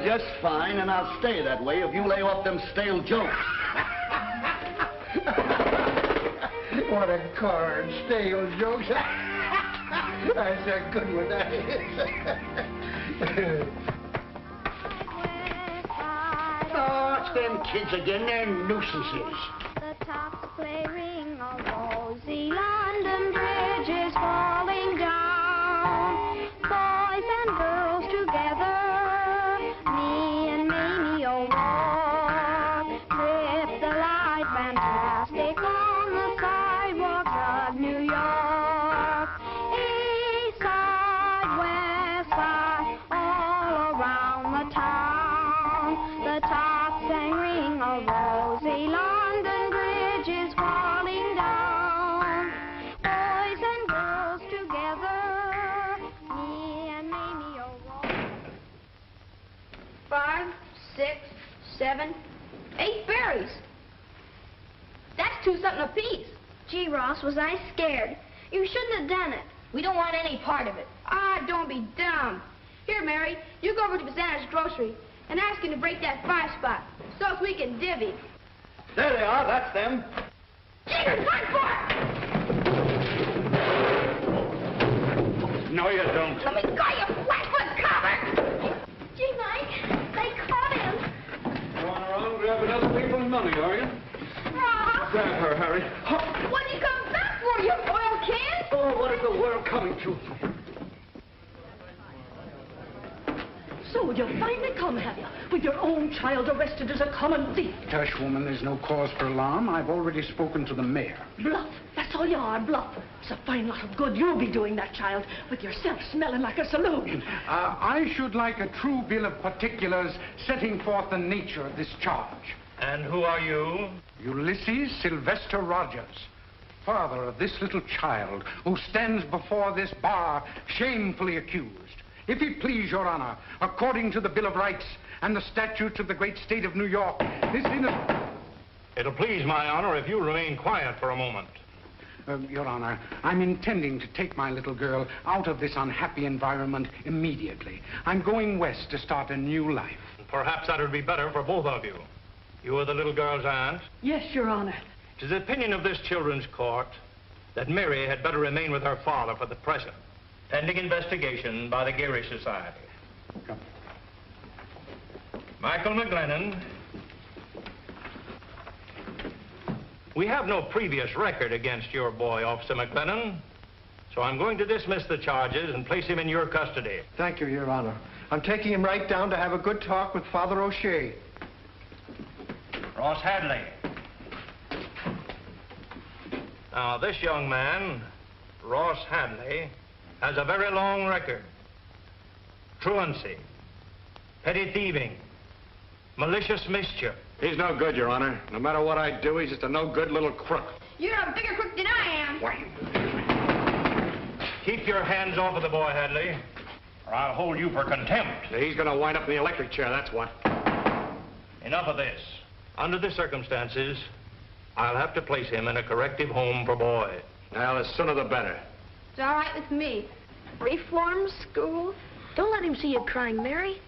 just fine, and I'll stay that way if you lay off them stale jokes. What a card, stale jokes. That's a good one, that is. Oh, it's them kids again. They're nuisances. The tops flaring on rosy London Bridge is falling down. Boys and girls together, me and Mamie O'Rourke, grip the light fantastic on the sidewalks of New York. East side, west side, all around the town. The tops sang ring of rosy London Bridge is falling down. Boys and girls together, me and Mamie O'Rourke. 5, 6, 7, 8 berries. That's 2 something apiece. Gee, Ross, was I scared. You shouldn't have done it. We don't want any part of it. Ah, don't be dumb. Here, Mary, you go over to Bazana's grocery and ask him to break that 5 spot so as we can divvy. There they are. That's them. Jeepers, run for it! No, you don't. Let me go, you flatfoot cover! Gee, Mike, they caught him. Going around grabbing other people's money, are you? Ross! Grab her, Harry. What did you come back for, you oil can? Oh, what is the world coming to? So you've finally come, have you? With your own child arrested as a common thief. Tush, woman, there's no cause for alarm. I've already spoken to the mayor. Bluff. That's all you are, bluff. It's a fine lot of good you'll be doing that child, with yourself smelling like a saloon. I should like a true bill of particulars setting forth the nature of this charge. And who are you? Ulysses Sylvester Rogers, father of this little child who stands before this bar shamefully accused. If it please, Your Honor, according to the Bill of Rights and the statutes of the great state of New York, this innocent... It'll please my honor if you remain quiet for a moment. Your Honor, I'm intending to take my little girl out of this unhappy environment immediately. I'm going west to start a new life. Perhaps that would be better for both of you. You are the little girl's aunt. Yes, Your Honor. It is the opinion of this children's court that Mary had better remain with her father for the present, pending investigation by the Geary Society. Come. Michael McGlennon. We have no previous record against your boy, Officer McGlennon, so I'm going to dismiss the charges and place him in your custody. Thank you, Your Honor. I'm taking him right down to have a good talk with Father O'Shea. Ross Hadley. Now, this young man, Ross Hadley, has a very long record. Truancy, petty thieving, malicious mischief. He's no good, Your Honor. No matter what I do, he's just a no-good little crook. You're a bigger crook than I am. Why? Keep your hands off of the boy, Hadley, or I'll hold you for contempt. He's gonna wind up in the electric chair, that's what. Enough of this. Under the circumstances, I'll have to place him in a corrective home for boys. Well, the sooner the better. It's all right with me. Reform school? Don't let him see you crying, Mary.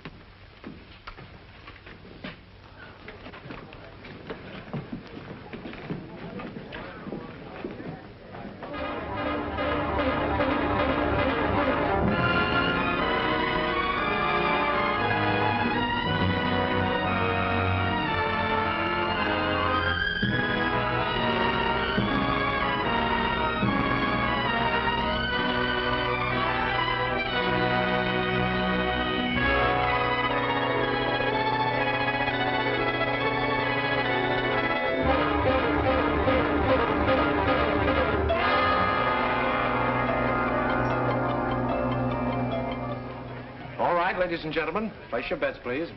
Ladies and gentlemen, place your bets, please.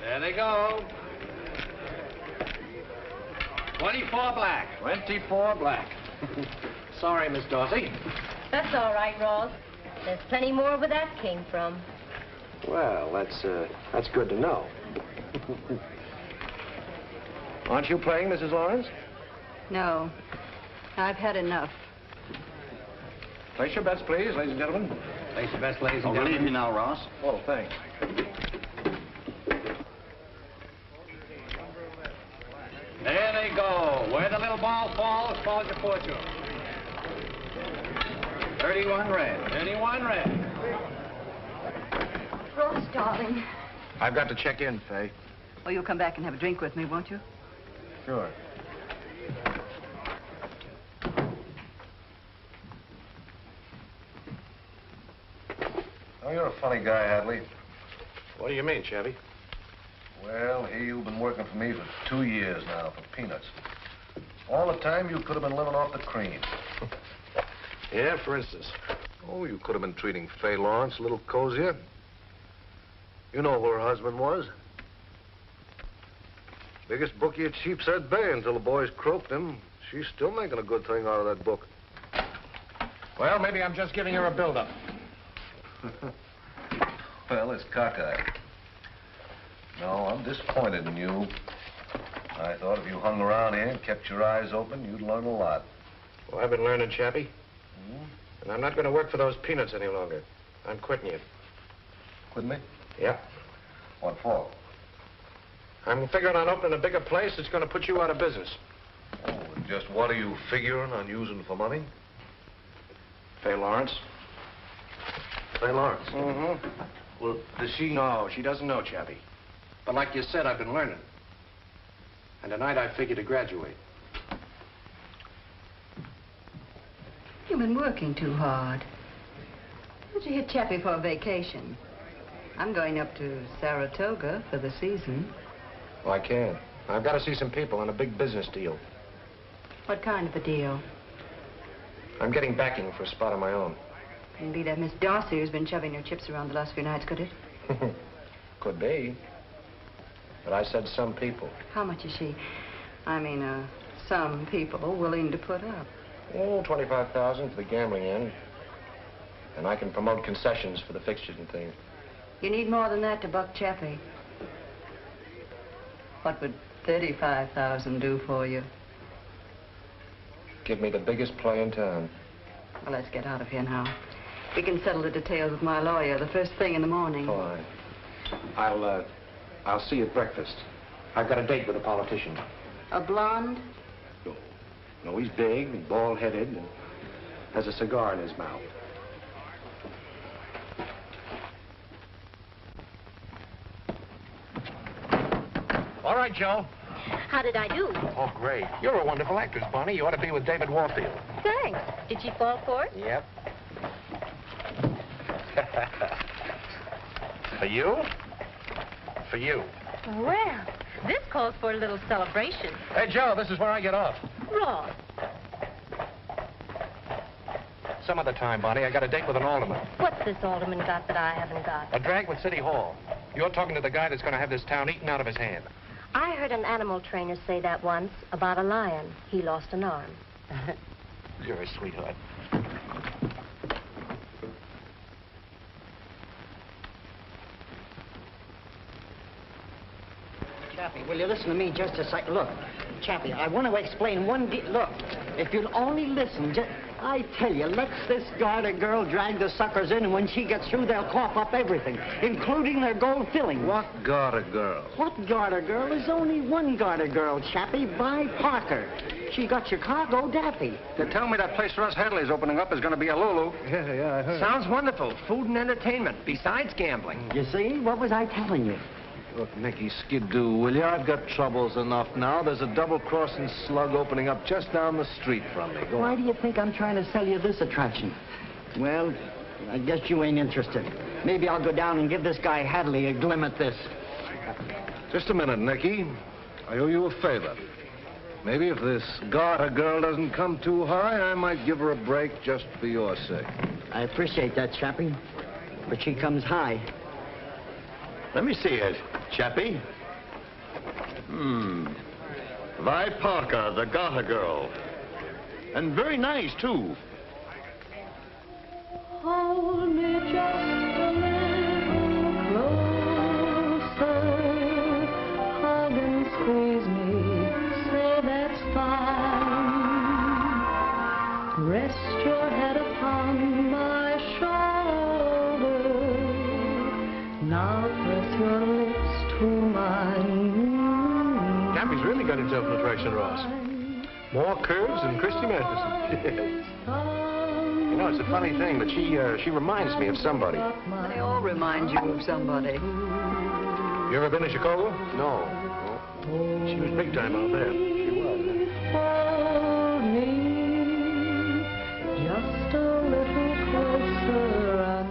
There they go. 24 black. 24 black. Sorry, Miss Dorsey. That's all right, Ross. There's plenty more where that came from. Well, that's good to know. Aren't you playing, Mrs. Lawrence? No. I've had enough. Place your bets, please, ladies and gentlemen. Place your best, ladies and I'll gentlemen. relieve you now, Ross. Oh, thanks. There they go. Where the little ball falls your fortune. 31 red. 31 red. Ross, darling. I've got to check in, Fay. Oh, you'll come back and have a drink with me, won't you? Sure. Oh, you're a funny guy, Hadley. What do you mean, Chevy? Well, here you've been working for me for 2 years now for peanuts. All the time you could have been living off the cream. Yeah, for instance. Oh, you could have been treating Fay Lawrence a little cozier. You know who her husband was. Biggest bookie at Sheepshead Bay until the boys croaked him. She's still making a good thing out of that book. Well, maybe I'm just giving her a build-up. Well, it's cockeyed. No, I'm disappointed in you. I thought if you hung around here and kept your eyes open, you'd learn a lot. Well, I've been learning, Chappie. And I'm not going to work for those peanuts any longer. I'm quitting you. Quitting me? Yeah. What for? I'm figuring on opening a bigger place that's going to put you out of business. Oh, and just what are you figuring on using for money? Fay Lawrence. Fay Lawrence? Mm-hmm. Well, does she... No, she doesn't know, Chappie. But like you said, I've been learning. And tonight I figure to graduate. You've been working too hard. Why don't you hit Chappie for a vacation? I'm going up to Saratoga for the season. Well, I can't. I've got to see some people on a big business deal. What kind of a deal? I'm getting backing for a spot of my own. Couldn't be that Miss Darcy who's been shoving her chips around the last few nights, could it? Could be. But I said some people. How much is she? I mean, some people willing to put up. Oh, 25,000 for the gambling end. And I can promote concessions for the fixtures and things. You need more than that to buck Chappie. What would 35,000 do for you? Give me the biggest play in town. Well, let's get out of here now. We can settle the details with my lawyer the first thing in the morning. Fine. I'll see you at breakfast. I've got a date with a politician. A blonde? No, he's big and bald-headed and has a cigar in his mouth. All right, Joe. How did I do? Oh, great. You're a wonderful actress, Bonnie. You ought to be with David Warfield. Thanks. Did she fall for it? Yep. For you? For you. Well, this calls for a little celebration. Hey, Joe, this is where I get off. Ross. Some other time, Bonnie. I got a date with an alderman. What's this alderman got that I haven't got? A drag with City Hall. You're talking to the guy that's going to have this town eaten out of his hand. I heard an animal trainer say that once about a lion. He lost an arm. You're a sweetheart. Chappie, will you listen to me just a second? Look, Chappie, I want to explain look, if you'll only listen, I tell you, let's this garter girl drag the suckers in, and when she gets through, they'll cough up everything, including their gold filling. What garter girl? What garter girl? There's only one garter girl, Chappie, by Parker. She got Chicago Daffy. They tell me that place Russ Hadley's opening up is going to be a Lulu. Yeah, I heard. Sounds wonderful. Food and entertainment, besides gambling. You see? What was I telling you? Look, Nicky Skidoo, will you? I've got troubles enough now. There's a double-crossing slug opening up just down the street from me. Go Why on. do you think I'm trying to sell you this attraction? Well, I guess you ain't interested. Maybe I'll go down and give this guy Hadley a glim at this. Just a minute, Nicky. I owe you a favor. Maybe if this garter girl doesn't come too high, I might give her a break just for your sake. I appreciate that, Chappie. But she comes high. Let me see it, Chappie. Vi Parker, the garter girl. And very nice, too. Hold me just a little closer. Hug and squeeze me, say that's fine. Rest your head upon my shoulder. Chappie's really got himself an attraction, Ross. More curves than Christy Masterson. You know, it's a funny thing, but she reminds me of somebody. They all remind you of somebody. You ever been to Chicago? No. She was big time out there. She was.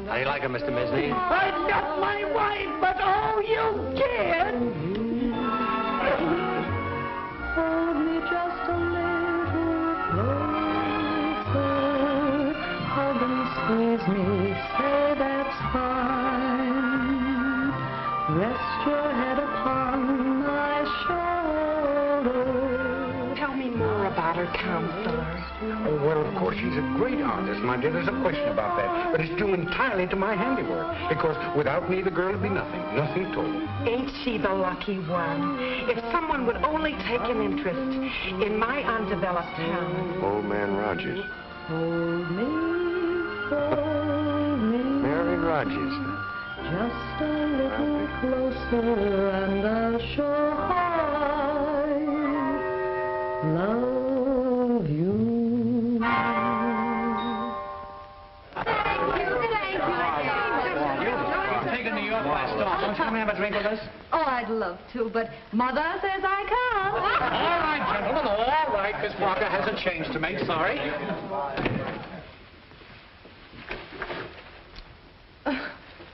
How do you like her, Mr. Misney? I'm not my wife, but oh, you kid! Hold me just a little closer. Hug and squeeze me, say that's fine. Rest your head upon my shoulder. Tell me more about her counselor. Oh, well, of course, she's a great artist, my dear. There's a question about that. But it's due entirely to my handiwork. Because without me, the girl would be nothing. Nothing at all. Ain't she the lucky one? If someone would only take an interest in my undeveloped talent. Old man Rogers. Hold me, hold me. Mary Rogers. Just a little closer, and I'll show how I love you. Taking New York by storm. Don't you come have a drink with us? Oh, I'd love to, but Mother says I can't. All right, gentlemen, all right. Miss Parker has a change to make. Sorry.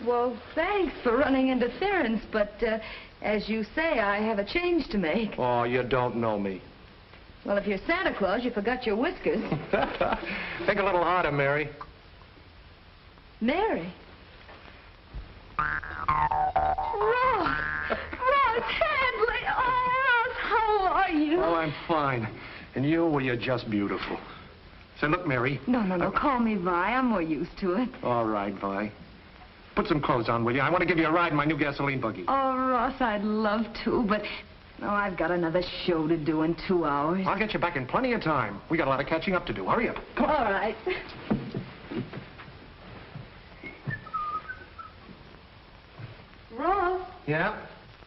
Well, thanks for running interference, but as you say, I have a change to make. Oh, you don't know me. Well, if you're Santa Claus, you forgot your whiskers. Think a little harder, Mary. Mary. Ross! Ross Hadley! Oh, Ross, how are you? Oh, I'm fine. And you, well, you're just beautiful. Say, look, Mary. No, call me Vi. I'm more used to it. All right, Vi. Put some clothes on, will you? I want to give you a ride in my new gasoline buggy. Oh, Ross, I'd love to, but... Oh, I've got another show to do in 2 hours. I'll get you back in plenty of time. We got a lot of catching up to do. Hurry up. Come on. All right. Ross, Yeah?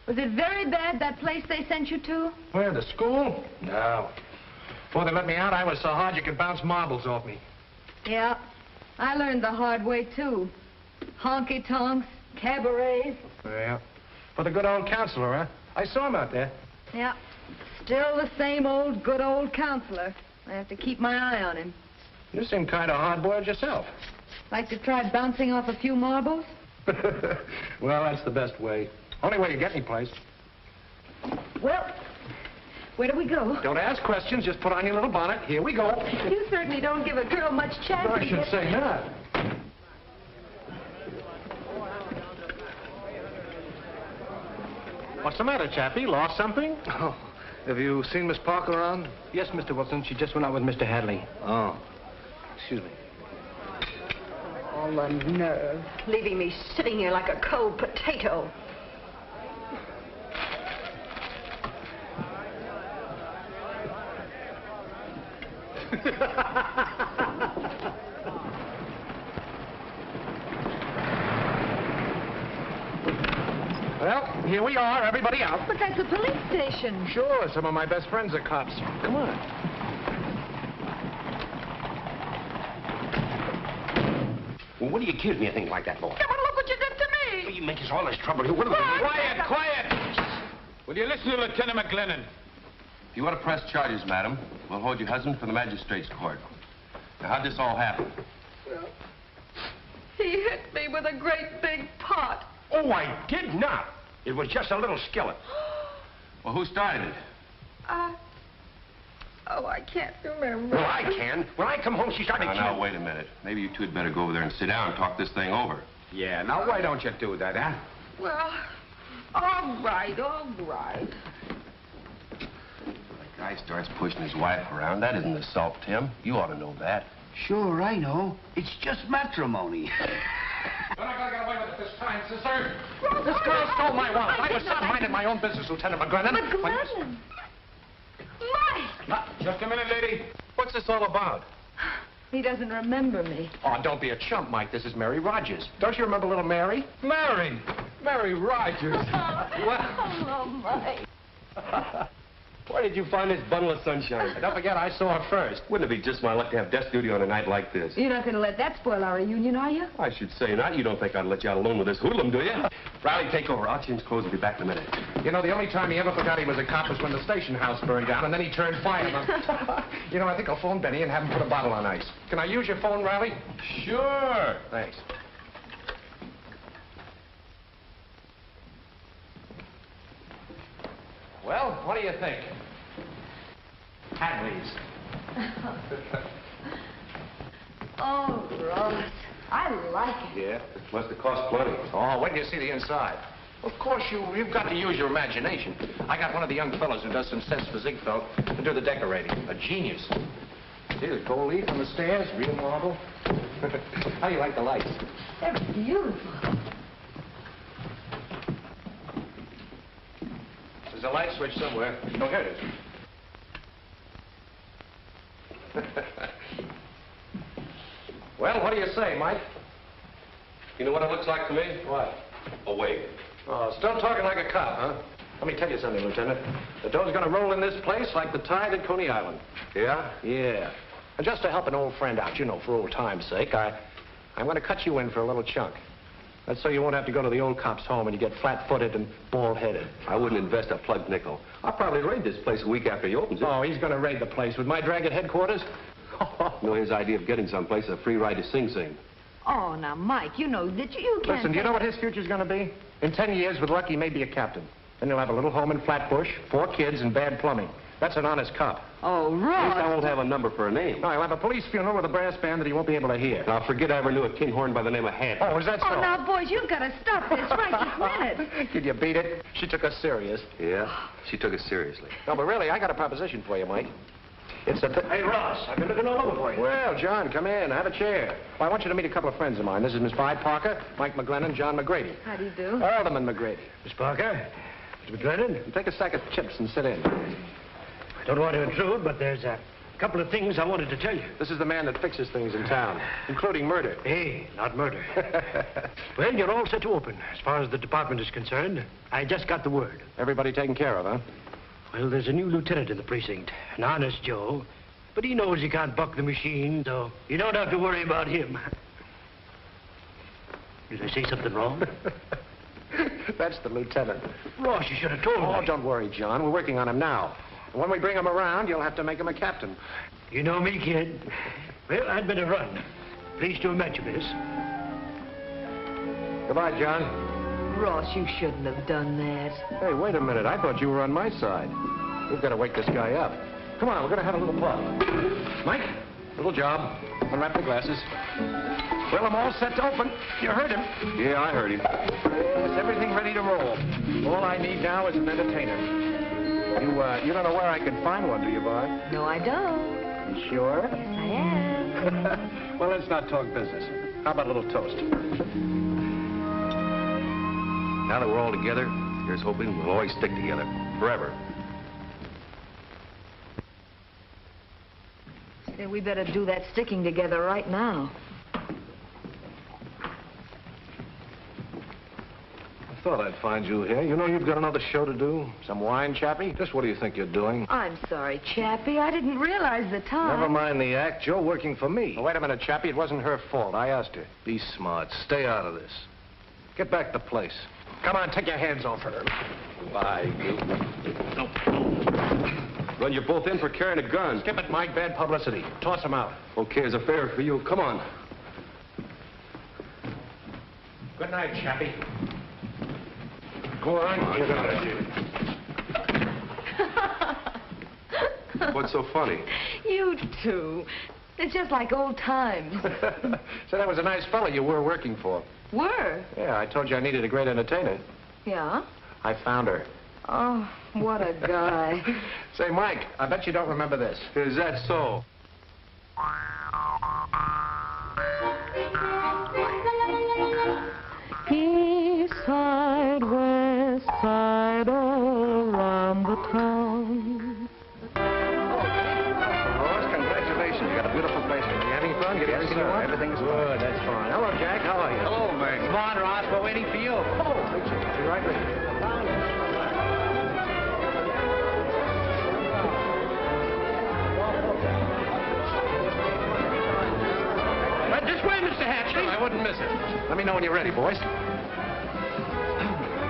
was it very bad, that place they sent you to? Where, the school? No. Before they let me out, I was so hard you could bounce marbles off me. Yeah, I learned the hard way, too. Honky-tonks, cabarets. Yeah. For the good old counselor, huh? I saw him out there. Yeah, still the same old good old counselor. I have to keep my eye on him. You seem kind of hard-boiled yourself. Like to try bouncing off a few marbles? Well, that's the best way. Only way to get any place. Well, where do we go? Don't ask questions. Just put on your little bonnet. Here we go. You certainly don't give a girl much chance. I should say not. What's the matter, Chappie? Lost something? Oh, have you seen Miss Parker around? Yes, Mr. Wilson. She just went out with Mr. Hadley. Oh, excuse me. All the nerve, leaving me sitting here like a cold potato. Well, here we are, everybody out. But that's a police station. Sure, some of my best friends are cops. Come on. Well, what do you accuse me of things like that, boy? Yeah, but look what you did to me. You make us all this trouble here. What are we... Quiet, quiet! Will you listen to Lieutenant McGlennon? If you want to press charges, madam, we'll hold your husband for the magistrate's court. Now, how'd this all happen? Well, he hit me with a great big pot. Oh, I did not. It was just a little skillet. Well, who started it? Oh, I can't remember. Well, I can. When I come home, she started Now, wait a minute. Maybe you two had better go over there and sit down and talk this thing over. Yeah, now why don't you do that, huh? Well, all right, all right. The guy starts pushing his wife around. That isn't assault, Tim. You ought to know that. Sure, I know. It's just matrimony. You're not going to get away with it this time, sister. This girl stole my wallet. I was not minding my own business, Lieutenant McGlennon. McGlennon! Mike! Just a minute, lady. What's this all about? He doesn't remember me. Oh, don't be a chump, Mike. This is Mary Rogers. Don't you remember little Mary? Mary! Mary Rogers. Hello, Mike. Where did you find this bundle of sunshine? Don't forget, I saw her first. Wouldn't it be just my luck to have desk duty on a night like this? You're not going to let that spoil our reunion, are you? I should say not. You don't think I'd let you out alone with this hoodlum, do you? Riley, take over. I'll change clothes and be back in a minute. You know, the only time he ever forgot he was a cop was when the station house burned down, and then he turned fireman. You know, I think I'll phone Benny and have him put a bottle on ice. Can I use your phone, Riley? Sure. Thanks. Well, what do you think? Hadley's. Oh, Ross, I like it. Yeah, it must have cost plenty. Oh, wait till you see the inside. Of course, you've got to use your imagination. I got one of the young fellows who does some sets for Ziegfeld to do the decorating. A genius. See, there's gold leaf on the stairs, real marble. How do you like the lights? They're beautiful. There's a light switch somewhere. Oh, here it is. Well, what do you say, Mike? You know what it looks like to me? What? A wig. Oh, still talking like a cop, huh? Let me tell you something, Lieutenant. The dough's gonna roll in this place like the tide at Coney Island. Yeah? Yeah. And just to help an old friend out, you know, for old time's sake, I'm gonna cut you in for a little chunk. That's so you won't have to go to the old cop's home and you get flat-footed and bald-headed. I wouldn't invest a plugged nickel. I'll probably raid this place a week after he opens it. Oh, he's gonna raid the place with my drag at headquarters? You know, his idea of getting someplace, a free ride to Sing Sing. Oh, now, Mike, you know that you can't... Listen, do you know what his future's gonna be? In 10 years, with luck, he may be a captain. Then he'll have a little home in Flatbush, 4 kids, and bad plumbing. That's an honest cop. Oh, At least Ross. I won't have a number for a name. No, he'll have a police funeral with a brass band that he won't be able to hear. Now, forget I ever knew a kinghorn by the name of Hat. Oh, is that so? Oh, now, boys, you've got to stop this right this minute. Could you beat it? She took us serious. Yeah, she took it seriously. No, but really, I got a proposition for you, Mike. It's a... Hey, Ross, I've been looking all over for you. Well, John, come in. Have a chair. Well, I want you to meet a couple of friends of mine. This is Miss Vi Parker, Mike McGlennon, John McGrady. How do you do? Alderman McGrady. Miss Parker, Mr. McGlennon. Take a sack of chips and sit in. I don't want to intrude, but there's a couple of things I wanted to tell you. This is the man that fixes things in town, including murder. Hey, not murder. Well, you're all set to open. As far as the department is concerned, I just got the word. Everybody taken care of, huh? Well, there's a new lieutenant in the precinct, an honest Joe. But he knows he can't buck the machine, so you don't have to worry about him. Did I say something wrong? That's the lieutenant. Ross, you should have told me. Oh, don't worry, John. We're working on him now. And when we bring him around, you'll have to make him a captain. You know me, kid. Well, I'd better run. Pleased to have met you, miss. Goodbye, John. Ross, you shouldn't have done that. Hey, wait a minute. I thought you were on my side. We've got to wake this guy up. Come on, we're going to have a little plug. Mike, little job. Unwrap the glasses. Well, I'm all set to open. You heard him. Yeah, I heard him. Yes, everything ready to roll. All I need now is an entertainer. You don't know where I can find one, do you, Vi? No, I don't. You sure? Yes, I am. Well, let's not talk business. How about a little toast? Now that we're all together, here's hoping we'll always stick together. Forever. Say, we better do that sticking together right now. I thought I'd find you here. You know you've got another show to do? Some wine, Chappie? Just what do you think you're doing? I'm sorry, Chappie. I didn't realize the time. Never mind the act. Joe working for me. Oh, wait a minute, Chappie. It wasn't her fault. I asked her. Be smart. Stay out of this. Get back to place. Come on, take your hands off her. Bye, you. Run you both in for carrying a gun. Skip it, Mike. Bad publicity. Toss him out. Okay, as a favor for you. Come on. Good night, Chappie. Go on. Get out of here. What's so funny? You two. It's just like old times. So that was a nice fella you were working for. Were? Yeah, I told you I needed a great entertainer. Yeah? I found her. Oh, what a guy. Say, Mike, I bet you don't remember this. Is that so? East side, west side, all around the town. Ross, congratulations. You got a beautiful place. Are you having fun? Getting everything you want? Everything's good. That's fine. Hello, Jack. How are you? Hello, Mac. Come on, Ross. We're waiting for you. Oh, be right with you. visit. Let me know when you're ready, boys.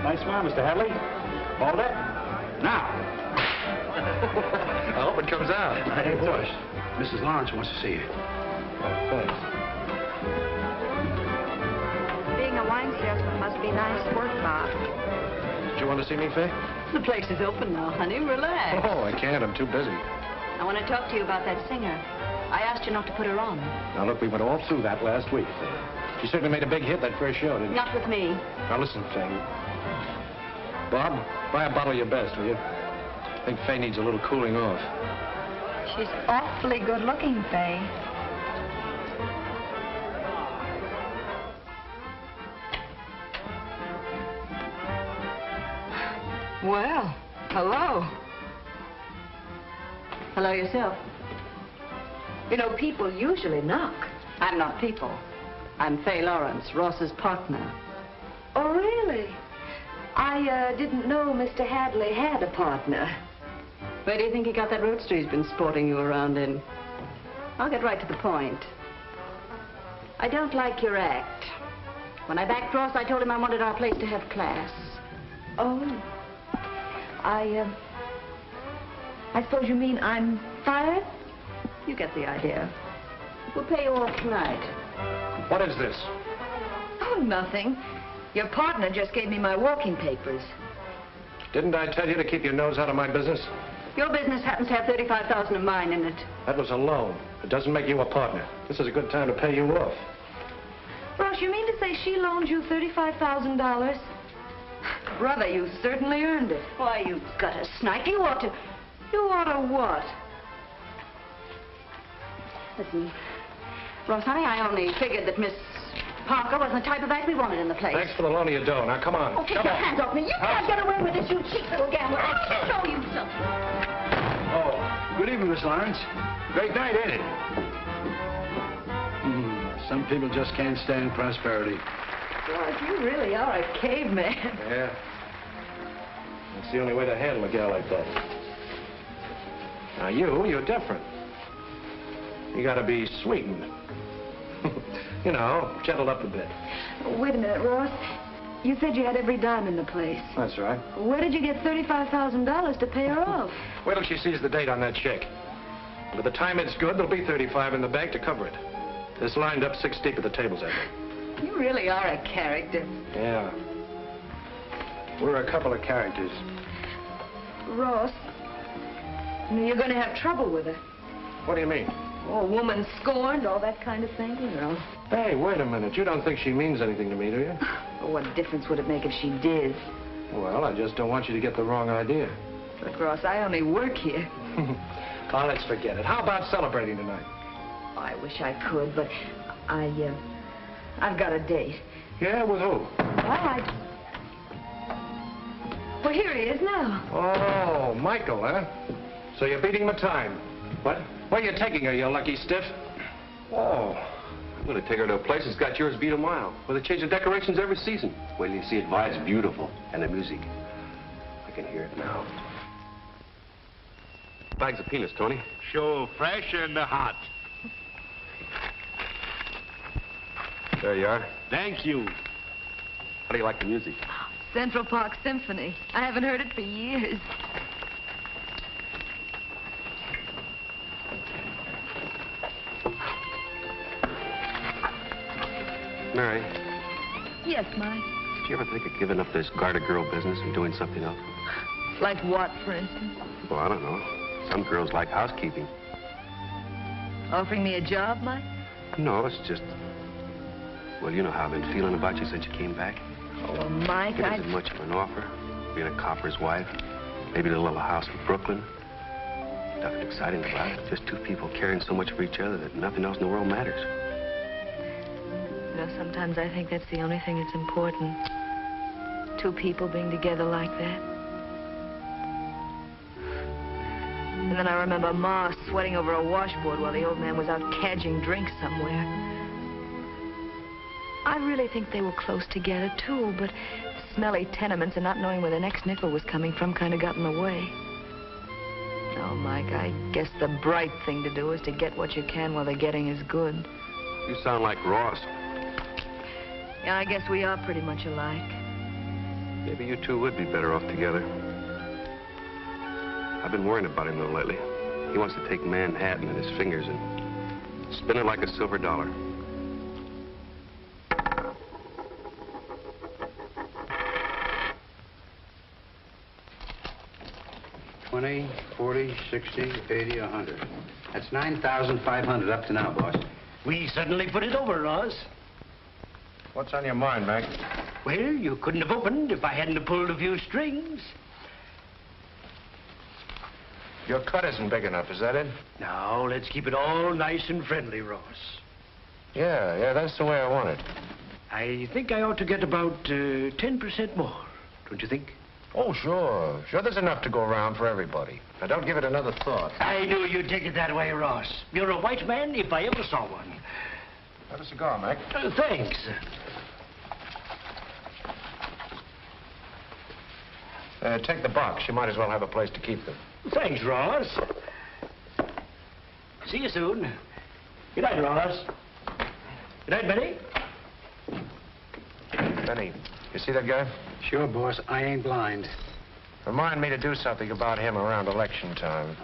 Nice smile, Mr. Hadley. Balled up? Now. I hope it comes out. Hey, boys. Mrs. Lawrence wants to see you. Oh, thanks. Being a wine salesman must be nice work, Bob. Did you want to see me, Faye? The place is open now, honey. Relax. Oh, I can't. I'm too busy. I want to talk to you about that singer. I asked you not to put her on. Now, look, we went all through that last week. She certainly made a big hit that first show, didn't she? Not with me. Now, listen, Faye. Bob, buy a bottle of your best, will you? I think Faye needs a little cooling off. She's awfully good looking, Faye. Well, hello. Hello yourself. You know, people usually knock. I'm not people. I'm Faye Lawrence, Ross's partner. Oh, really? I didn't know Mr. Hadley had a partner. Where do you think he got that roadster he's been sporting you around in? I'll get right to the point. I don't like your act. When I backed Ross, I told him I wanted our place to have class. Oh. I suppose you mean I'm fired? You get the idea. We'll pay you off tonight. What is this? Oh, nothing. Your partner just gave me my walking papers. Didn't I tell you to keep your nose out of my business? Your business happens to have $35,000 of mine in it. That was a loan. It doesn't make you a partner. This is a good time to pay you off. Ross, you mean to say she loaned you $35,000? Brother, you certainly earned it. Why, you gutter snipe. You ought to... You ought to what? Listen, Ross, honey, I only figured that Miss Parker wasn't the type of act we wanted in the place. Thanks for the loan of your dough. Now, come on. Oh, take your hands off me. You can't get away with this, you cheap little gambler. I'll show you something. Oh, good evening, Miss Lawrence. Great night, ain't it? Some people just can't stand prosperity. George, you really are a caveman. Yeah. That's the only way to handle a gal like that. Now, you're different. You gotta be sweetened. You know, gentled up a bit. Wait a minute, Ross. You said you had every dime in the place. That's right. Where did you get $35,000 to pay her off? Wait till she sees the date on that check. By the time it's good, there'll be 35 in the bank to cover it. It's lined up 6 deep at the tables, I think. You really are a character. Yeah. We're a couple of characters. Ross, you're going to have trouble with her. What do you mean? Oh, a woman scorned, all that kind of thing, you know. Hey, wait a minute. You don't think she means anything to me, do you? Well, what difference would it make if she did? Well, I just don't want you to get the wrong idea. But, Ross, I only work here. Oh, let's forget it. How about celebrating tonight? Oh, I wish I could, but I've got a date. Yeah, with who? Well, here he is now. Oh, Michael, huh? So you're beating my time. What? Where are you taking her, you lucky stiff? Oh, I'm going to take her to a place that's got yours beat a mile, where they change the decorations every season. Wait till you see it. It's beautiful. And the music. I can hear it now. Bags of peanuts, Tony. Sure, fresh and hot. There you are. Thank you. How do you like the music? Central Park Symphony. I haven't heard it for years. Mary, Yes, Mike. did you ever think of giving up this garter girl business and doing something else? Like what, for instance? Well, I don't know. Some girls like housekeeping. Offering me a job, Mike? No, it's just... Well, you know how I've been feeling about you since you came back. Oh, Mike, It isn't much of an offer, being a copper's wife. Maybe a little house in Brooklyn. Nothing exciting about it. Just two people caring so much for each other that nothing else in the world matters. You know, sometimes I think that's the only thing that's important. Two people being together like that. And then I remember Ma sweating over a washboard while the old man was out cadging drinks somewhere. I really think they were close together, too, but smelly tenements and not knowing where the next nickel was coming from kind of got in the way. Oh, Mike, I guess the bright thing to do is to get what you can while the getting is good. You sound like Ross. Yeah, I guess we are pretty much alike. Maybe you two would be better off together. I've been worrying about him, though, lately. He wants to take Manhattan in his fingers and spin it like a silver dollar. 20, 40, 60, 80, 100. That's 9,500 up to now, boss. We suddenly put it over, Ross. What's on your mind, Mac? Well, you couldn't have opened if I hadn't have pulled a few strings. Your cut isn't big enough, is that it? Now, let's keep it all nice and friendly, Ross. Yeah, that's the way I want it. I think I ought to get about 10% more, don't you think? Oh, sure. Sure, there's enough to go around for everybody. Now, don't give it another thought. I knew you'd take it that way, Ross. You're a white man if I ever saw one. Have a cigar, Mac. Thanks. Take the box. You might as well have a place to keep them. Thanks, Ross. See you soon. Good night, Ross. Good night, Benny. Benny, you see that guy? Sure, boss. I ain't blind. Remind me to do something about him around election time.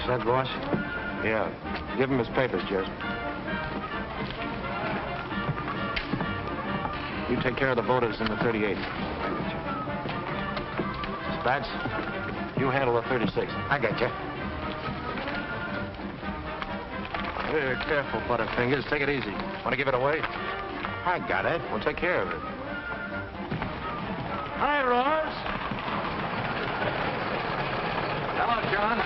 That, boss? Yeah. Give him his papers, Jez. You take care of the voters in the 38. Spats, you handle the 36. I got you. Very careful, Butterfingers. Take it easy. Want to give it away? I got it. We'll take care of it. Hi, Ross. Hello, John.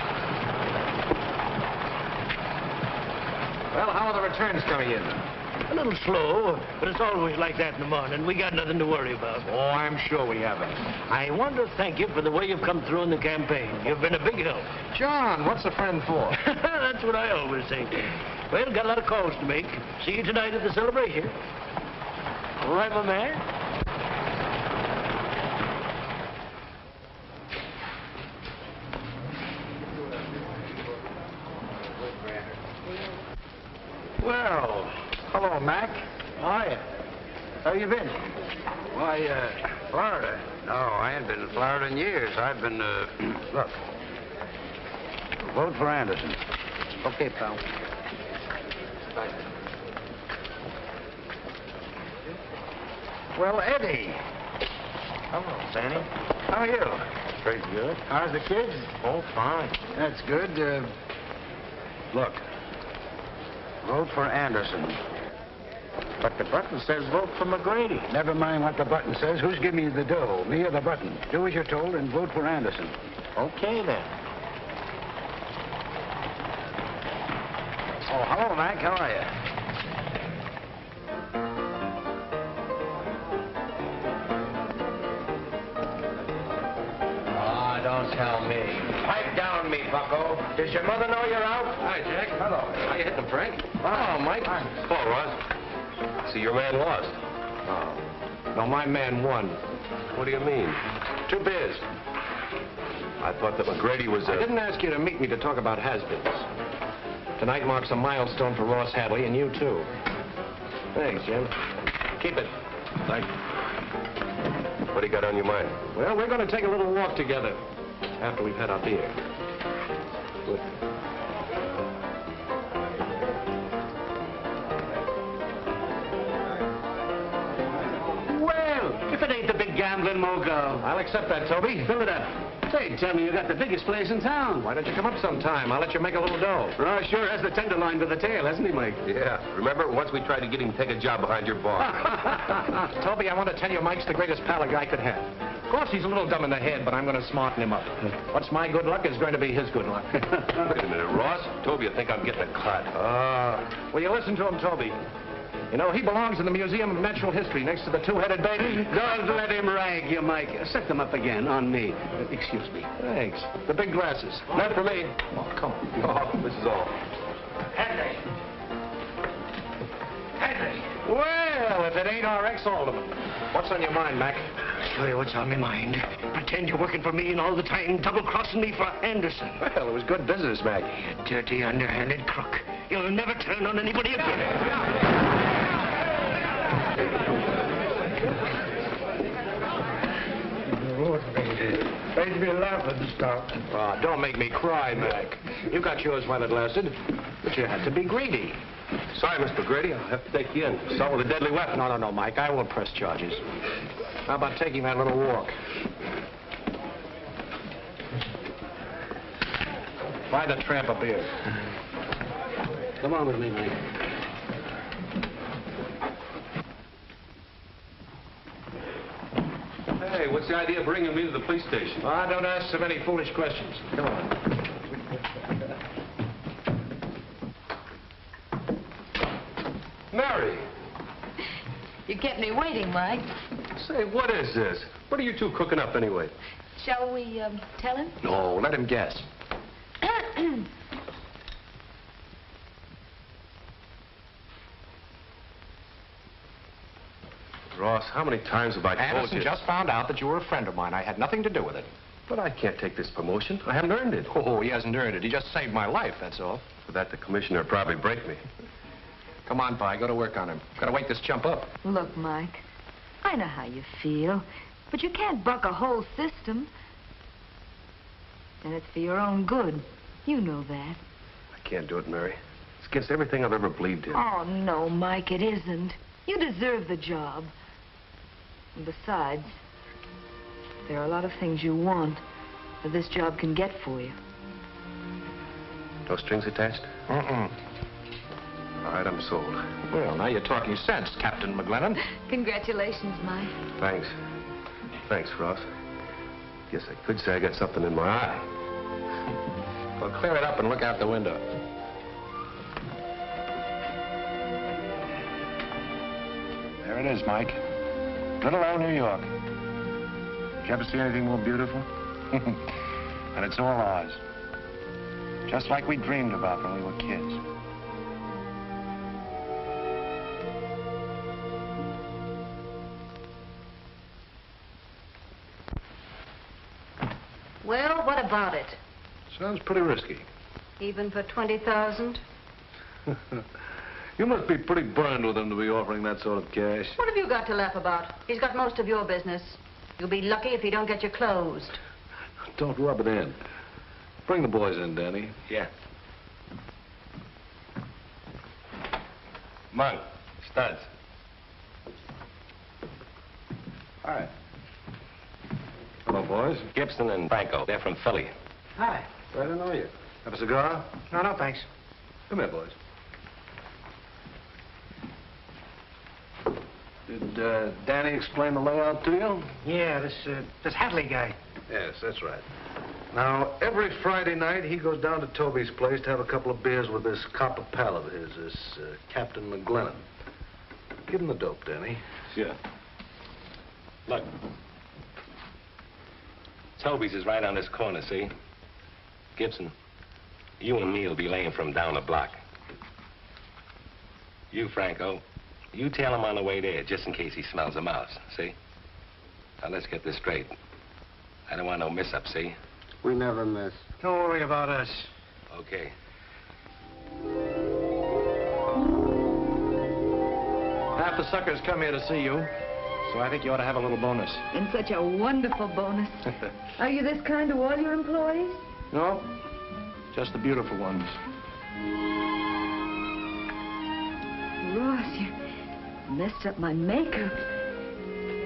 Well, how are the returns coming in? A little slow, but it's always like that in the morning. We got nothing to worry about. Oh, I'm sure we haven't. I want to thank you for the way you've come through in the campaign. You've been a big help. John, what's a friend for? That's what I always say. Well, got a lot of calls to make. See you tonight at the celebration. All right, my man? Well, hello, Mac. How are you? How you been? Why, Florida. No, I ain't been in Florida in years. I've been, look. Vote for Anderson. Okay, pal. Well, Eddie. Hello, Sandy. How are you? Pretty good. How's the kids? Oh, fine. That's good. Look. Vote for Anderson. But the button says vote for McGrady. Never mind what the button says. Who's giving you the dough, me or the button? Do as you're told and vote for Anderson. Okay, then. Oh, hello, Mac. How are you? Ah, don't tell me. Pipe down me, bucko. Does your mother know you're out? Hi, Jack. Hello. How you hitting, Frank? Oh, Mike. Oh, Ross. See, your man lost. Oh. No, my man won. What do you mean? Two beers. I thought that McGrady was I didn't ask you to meet me to talk about has-beens. Tonight marks a milestone for Ross Hadley, and you, too. Thanks, Jim. Keep it. Thank you. What do you got on your mind? Well, we're going to take a little walk together after we've had our beer. Good. Well, if it ain't the big guy gambling moco. I'll accept that, Toby. Fill it up. Say, tell me you got the biggest place in town. Why don't you come up sometime? I'll let you make a little dough. Ross sure has the tenderloin with the tail, hasn't he, Mike? Yeah. Remember, once we tried to get him to take a job behind your bar. Toby, I want to tell you Mike's the greatest pal a guy could have. Of course, he's a little dumb in the head, but I'm going to smarten him up. What's my good luck is going to be his good luck. Wait a minute, Ross. Toby, I think I'm getting a cut. Will you listen to him, Toby? You know, he belongs in the Museum of Natural History next to the two-headed baby. Don't let him rag you, Mike. Set them up again on me. Excuse me. Thanks. The big glasses. Not for me. Oh, come on. Oh, this is all. Henry. Henry. Well, if it ain't our ex-alderman. What's on your mind, Mac? Show you what's on my mind. Pretend you're working for me and all the time double-crossing me for Anderson. Well, it was good business, Mac. You dirty, underhanded crook. You'll never turn on anybody again. Made me laugh at the start. Oh, don't make me cry, Mac. You got yours while it lasted, but you had to be greedy. Sorry, Mr. Grady. I'll have to take you in. Assault with a deadly weapon. No, Mike. I won't press charges. How about taking that little walk? Buy the tramp a beer. Come on with me, Mike. Hey, what's the idea of bringing me to the police station? Don't ask so many foolish questions. Come on. Mary! You kept me waiting, Mike. Say, what is this? What are you two cooking up anyway? Shall we, tell him? No, let him guess. Ross, how many times have I told Anderson you? just found out that you were a friend of mine. I had nothing to do with it. But I can't take this promotion. I haven't earned it. Oh, he hasn't earned it. He just saved my life, that's all. For that, the commissioner would probably break me. Come on, Pi. Go to work on him. Gotta wake this chump up. Look, Mike, I know how you feel, but you can't buck a whole system. And it's for your own good. You know that. I can't do it, Mary. It's against everything I've ever believed in. Oh, no, Mike, it isn't. You deserve the job. And besides, there are a lot of things you want that this job can get for you. No strings attached? Mm-mm. All right, I'm sold. Well, now you're talking sense, Captain McGlennon. Congratulations, Mike. Thanks. Thanks, Ross. Guess I could say I got something in my eye. Well, clear it up and look out the window. There it is, Mike. Little old New York. Did you ever see anything more beautiful? And it's all ours. Just like we dreamed about when we were kids. Well, what about it? Sounds pretty risky. Even for 20,000? You must be pretty burned with him to be offering that sort of cash. What have you got to laugh about? He's got most of your business. You'll be lucky if he don't get you closed. Don't rub it in. Bring the boys in, Danny. Yeah. Monk, Studs. Hi. Hello, boys. Gibson and Franco. They're from Philly. Hi. Glad to know you. Have a cigar? No, thanks. Come here, boys. Did Danny explain the layout to you? Yeah, this Hadley guy. Yes, that's right. Now, every Friday night, he goes down to Toby's place to have a couple of beers with this copper pal of his, this Captain McGlennon. Give him the dope, Danny. Sure. Look. Toby's is right on this corner, see? Gibson, you and me will be laying from down the block. You, Franco, you tail him on the way there, just in case he smells a mouse, see? Now, let's get this straight. I don't want no mess-up, see? We never miss. Don't worry about us. Okay. Half the suckers come here to see you, so I think you ought to have a little bonus. And such a wonderful bonus. Are you this kind to all your employees? No, just the beautiful ones. Ross, you messed up my makeup.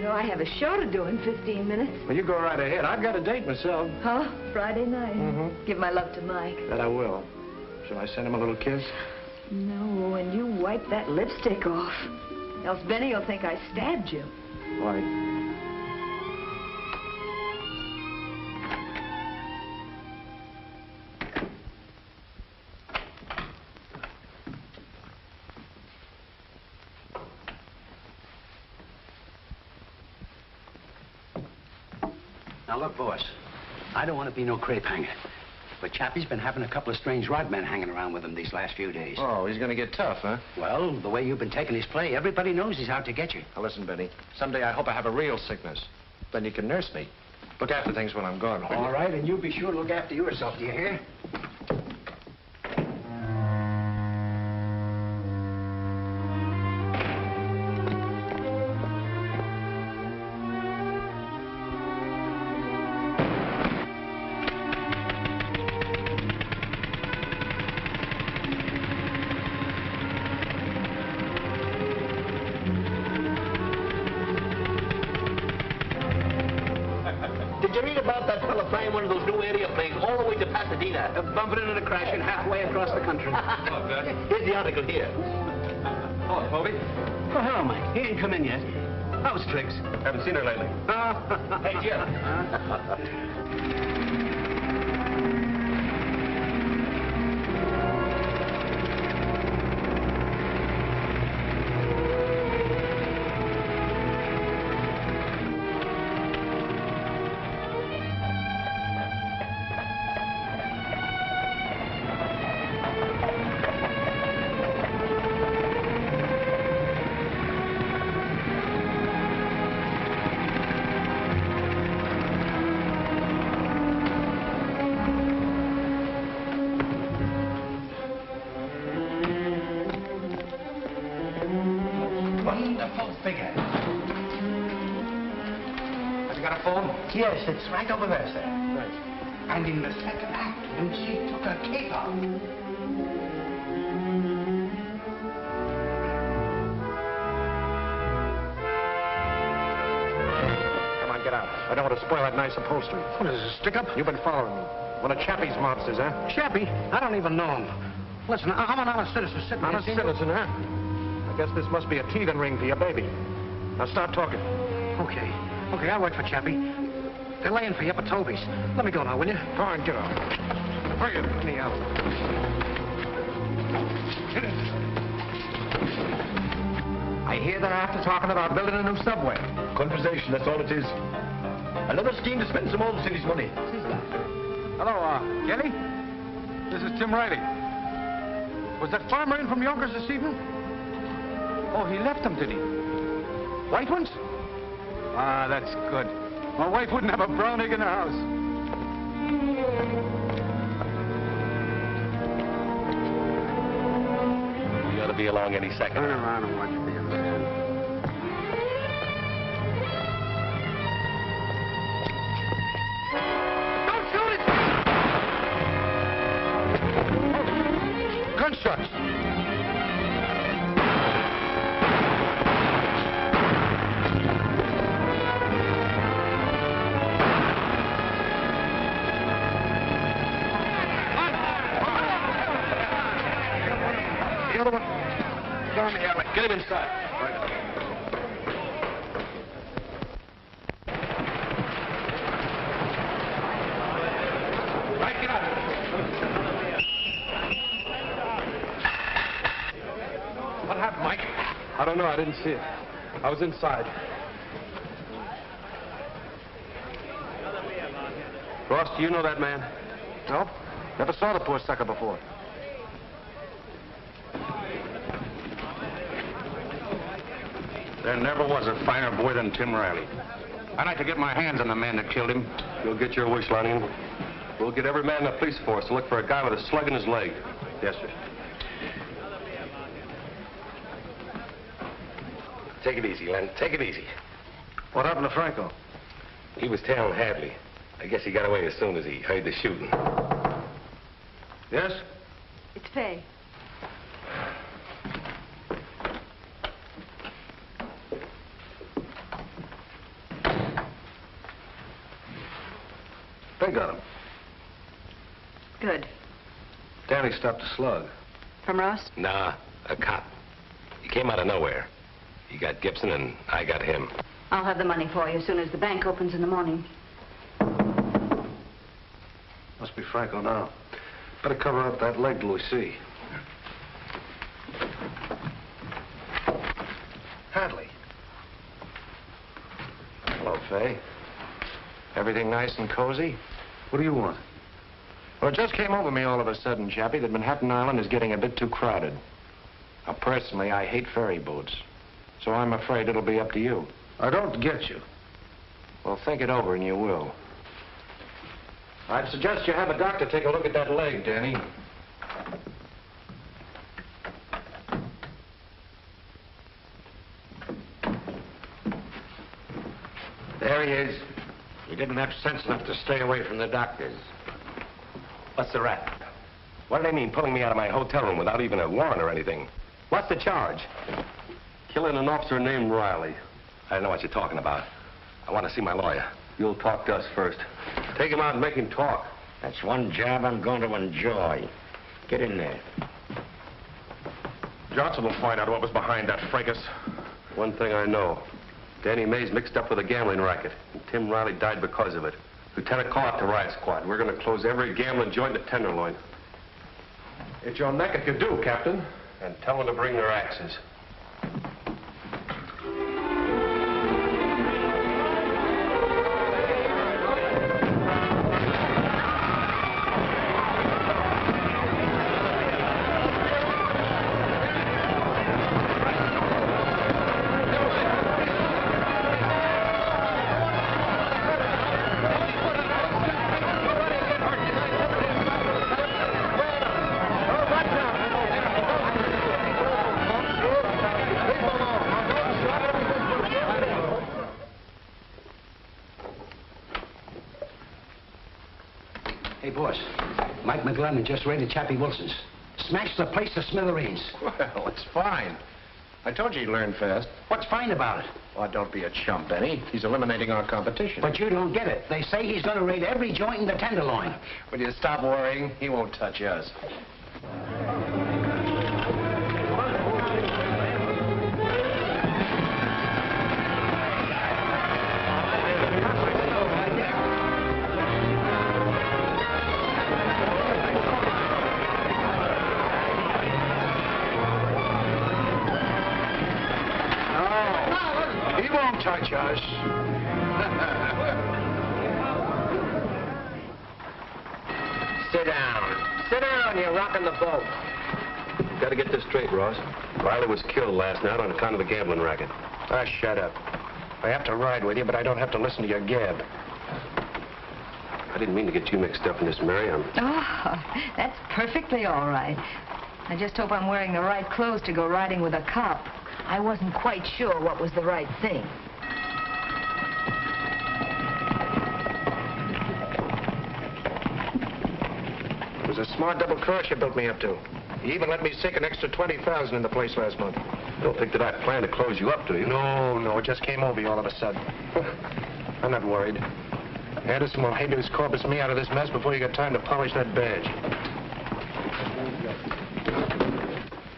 You know, I have a show to do in 15 minutes. Well, you go right ahead. I've got a date myself. Huh? Friday night. Mm-hmm. Give my love to Mike. That I will. Shall I send him a little kiss? No, and you wipe that lipstick off. Else Benny will think I stabbed you. Why? Now, look, boss, I don't want to be no crepe hanger, but Chappie's been having a couple of strange rod men hanging around with him these last few days. Oh, he's going to get tough, huh? Well, the way you've been taking his play, everybody knows he's out to get you. Now, listen, Benny. Someday I hope I have a real sickness. Then you can nurse me. Look after things when I'm gone. All right, and you be sure to look after yourself, do you hear? Did you read about that fella flying one of those new area planes all the way to Pasadena? Bumping into the crash and halfway across the country. Here's the article here. Oh, Toby. Oh, hello, Mike. He ain't come in yet. How's Trix? Haven't seen her lately. Hey, Jim. Wonderful figure. Have you got a phone? Yes, it's right over there, sir. Right. And in the second act, when she took her cape off. Come on, get out. I don't want to spoil that nice upholstery. What is this, stick-up? You've been following me. One of Chappie's mobsters, huh? Chappie? I don't even know him. Listen, I'm an honest citizen sitting Not here. a seeing- citizen, huh? I guess this must be a teething ring for your baby. Now start talking. Okay. Okay, I'll wait for Chappie. They're laying for you up at Toby's. Let me go now, will you? Go on, get off. Bring it. Let me out. I hear they're after talking about building a new subway. Conversation, that's all it is. Another scheme to spend some old city's money. Hello, Kelly? This is Tim Riley. Was that farmer in from Yonkers this evening? Oh, he left them, did he? White ones? Ah, that's good. My wife wouldn't have a brown egg in the house. You ought to be along any second. Turn around and watch the other man. Gunshots. The other one. Down the alley. Get him inside. Right, get out. What happened, Mike? I don't know. I didn't see it. I was inside. Ross, do you know that man? No? Never saw the poor sucker before. There never was a finer boy than Tim Riley. I'd like to get my hands on the man that killed him. You'll get your wish, Lanigan. We'll get every man in the police force to look for a guy with a slug in his leg. Yes, sir. Take it easy, Len. Take it easy. What happened to Franco? He was tailing Hadley. I guess he got away as soon as he heard the shooting. Yes? It's Fay. They got him. Good. Danny stopped a slug. From Ross? Nah, a cop. He came out of nowhere. He got Gibson and I got him. I'll have the money for you as soon as the bank opens in the morning. Must be Franco now. Better cover up that leg till we see. Hadley. Hello, Fay. Everything nice and cozy? What do you want? Well, it just came over me all of a sudden, Chappie, that Manhattan Island is getting a bit too crowded. Now, personally, I hate ferry boats. So I'm afraid it'll be up to you. I don't get you. Well, think it over and you will. I'd suggest you have a doctor take a look at that leg, Danny. There he is. He didn't have sense enough to stay away from the doctors. What's the rap? What do they mean, pulling me out of my hotel room without even a warrant or anything? What's the charge? Killing an officer named Riley. I don't know what you're talking about. I want to see my lawyer. You'll talk to us first. Take him out and make him talk. That's one job I'm going to enjoy. Get in there. Johnson will find out what was behind that fracas. One thing I know. Danny Mays mixed up with a gambling racket, and Tim Riley died because of it. Lieutenant, call out the riot squad. We're going to close every gambling joint in the Tenderloin. It's your neck if you do, Captain. And tell them to bring their axes. McGlennon just raided Chappie Wilson's. Smashed the place to smithereens. Well, it's fine. I told you he'd learn fast. What's fine about it? Oh, don't be a chump, Benny. He's eliminating our competition. But you don't get it. They say he's going to raid every joint in the Tenderloin. Will you stop worrying? He won't touch us. Touch us. Sit down. Sit down, you're rocking the boat. Got to get this straight, Ross. Riley was killed last night on account of the gambling racket. Ah, shut up. I have to ride with you, but I don't have to listen to your gab. I didn't mean to get you mixed up in this, Mary. Oh, that's perfectly all right. I just hope I'm wearing the right clothes to go riding with a cop. I wasn't quite sure what was the right thing. It was a smart double cross you built me up to. You even let me sink an extra $20,000 in the place last month. Don't think that I plan to close you up, do you? No, it just came over you all of a sudden. I'm not worried. Anderson will habeas corpus me out of this mess before you get time to polish that badge.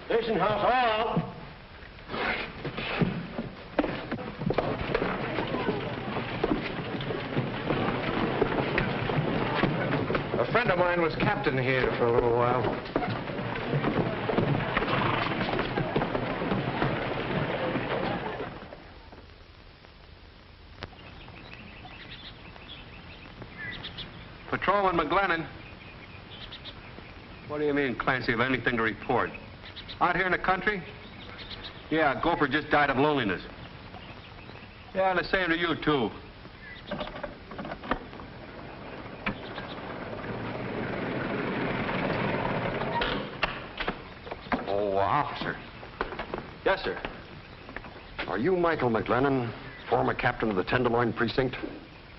Listen, House, all. A friend of mine was captain here for a little while. Patrolman McGlennon. What do you mean, Clancy, have anything to report? Out here in the country? Yeah, Gopher just died of loneliness. Yeah, and the same to you, too. Oh, officer. Yes, sir. Are you Michael McGlennon, former captain of the Tenderloin Precinct?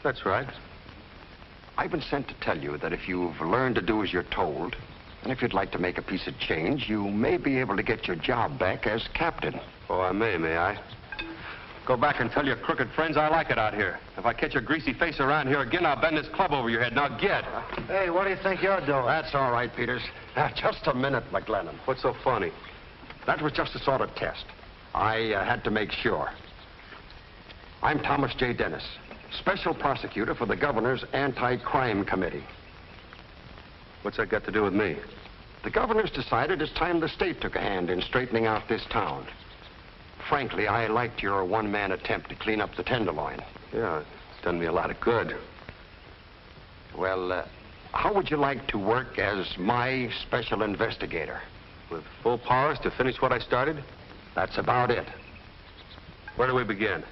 That's right. I've been sent to tell you that if you've learned to do as you're told, and if you'd like to make a piece of change, you may be able to get your job back as captain. Oh, I may I? Go back and tell your crooked friends I like it out here. If I catch your greasy face around here again, I'll bend this club over your head. Now get. Hey, what do you think you're doing? That's all right, Peters. Just a minute, McLennan. What's so funny? That was just a sort of test. I had to make sure. I'm Thomas J. Dennis, Special Prosecutor for the Governor's Anti-Crime Committee. What's that got to do with me? The Governor's decided it's time the state took a hand in straightening out this town. Frankly, I liked your one-man attempt to clean up the Tenderloin. Yeah, it's done me a lot of good. Well, how would you like to work as my special investigator? With full powers to finish what I started? That's about it. Where do we begin?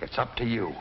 It's up to you.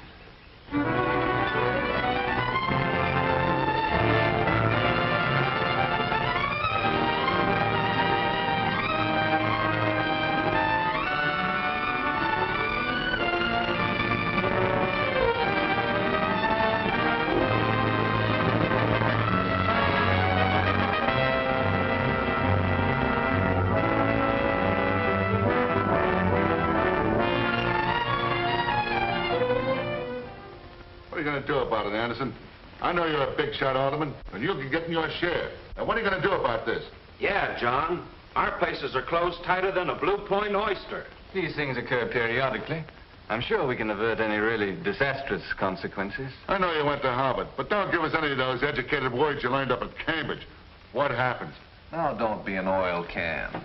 Anderson. I know you're a big shot alderman, and you'll be getting your share. Now, what are you going to do about this? Yeah, John. Our places are closed tighter than a Blue Point oyster. These things occur periodically. I'm sure we can avert any really disastrous consequences. I know you went to Harvard, but don't give us any of those educated words you learned up at Cambridge. What happens? Now, don't be an oil can.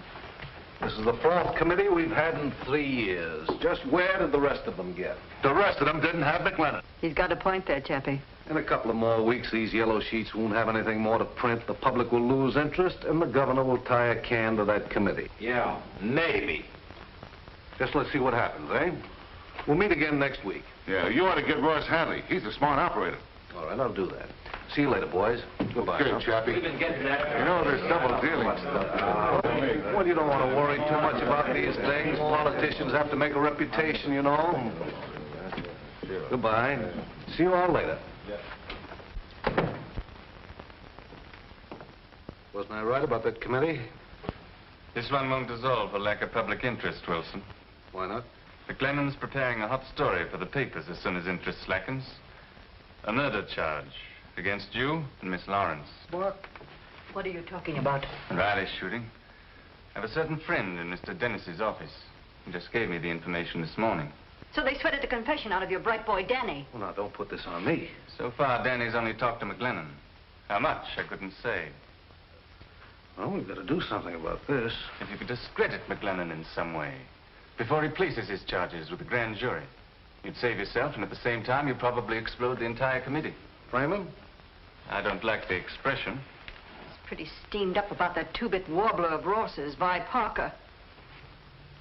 This is the 4th committee we've had in 3 years. Just where did the rest of them get? The rest of them didn't have McLennan. He's got a point there, Chappie. In a couple of more weeks, these yellow sheets won't have anything more to print. The public will lose interest, and the governor will tie a can to that committee. Yeah, maybe. Just let's see what happens, eh? We'll meet again next week. Yeah, you ought to get Ross Hadley. He's a smart operator. All right, I'll do that. See you later, boys. Goodbye. Good, Chappie. We've been getting that. You know, there's double dealing stuff. Well, you don't want to worry too much about these things. Politicians have to make a reputation, you know. Goodbye. See you all later. Wasn't I right about that committee? This one won't dissolve for lack of public interest, Wilson. Why not? McLennan's preparing a hot story for the papers as soon as interest slackens. A murder charge against you and Miss Lawrence. What? What are you talking about? Riley shooting. I have a certain friend in Mr. Dennis's office. He just gave me the information this morning. So they sweated the confession out of your bright boy, Danny. Well, now, don't put this on me. So far, Danny's only talked to McLennan. How much, I couldn't say. Well, we've got to do something about this. If you could discredit McLennan in some way, before he places his charges with the grand jury, you'd save yourself, and at the same time, you'd probably explode the entire committee. Frame him? I don't like the expression. He's pretty steamed up about that two-bit warbler of Ross's, Vi Parker.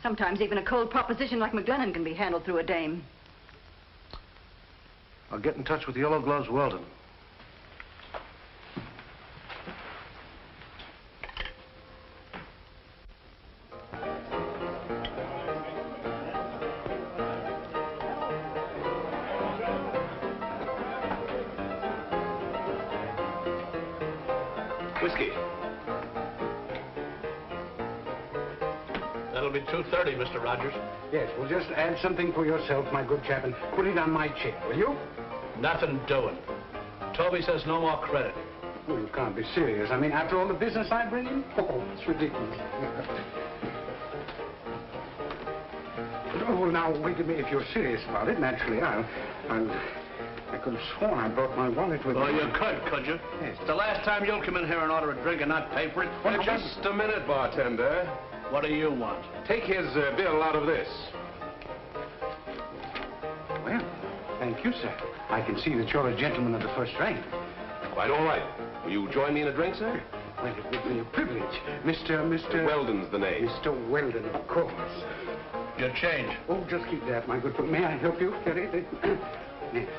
Sometimes even a cold proposition like McLennan can be handled through a dame. I'll get in touch with Yellow Gloves Weldon. Whiskey. That'll be $2.30, Mr. Rogers. Yes, well, just add something for yourself, my good chap, and put it on my chair, will you? Nothing doing. Toby says no more credit. Well, you can't be serious. I mean, after all the business I bring in? Oh, it's ridiculous. Oh, well, now, wait a minute. If you're serious about it, naturally, I could have sworn I brought my wallet with me. Oh, you could you? Yes. It's the last time you'll come in here and order a drink and not pay for it. Well, just a minute, bartender. What do you want? Take his bill out of this. Well, thank you, sir. I can see that you're a gentleman of the first rank. Quite all right. Will you join me in a drink, sir? Well, it would be a privilege. Mr. Weldon's the name. Mr. Weldon, of course. Your change. Oh, just keep that, my good friend. May I help you get it? Yes.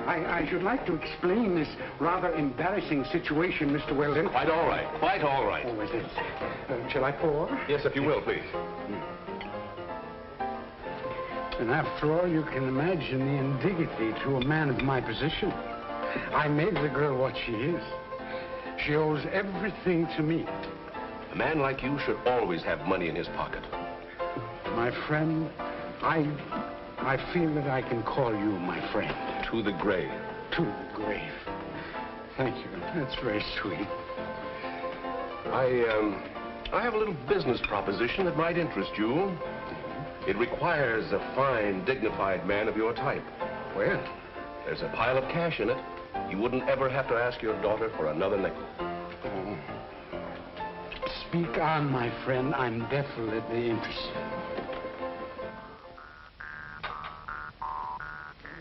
I should like to explain this rather embarrassing situation, Mr. Weldon. Quite all right. Quite all right. Oh, is it? Shall I pour? Yes, if you will, please. And after all, you can imagine the indignity to a man of my position. I made the girl what she is. She owes everything to me. A man like you should always have money in his pocket. My friend, I feel that I can call you my friend. To the grave. To the grave. Thank you. That's very sweet. I have a little business proposition that might interest you. It requires a fine, dignified man of your type. Well? There's a pile of cash in it. You wouldn't ever have to ask your daughter for another nickel. Oh. Speak on, my friend. I'm definitely interested.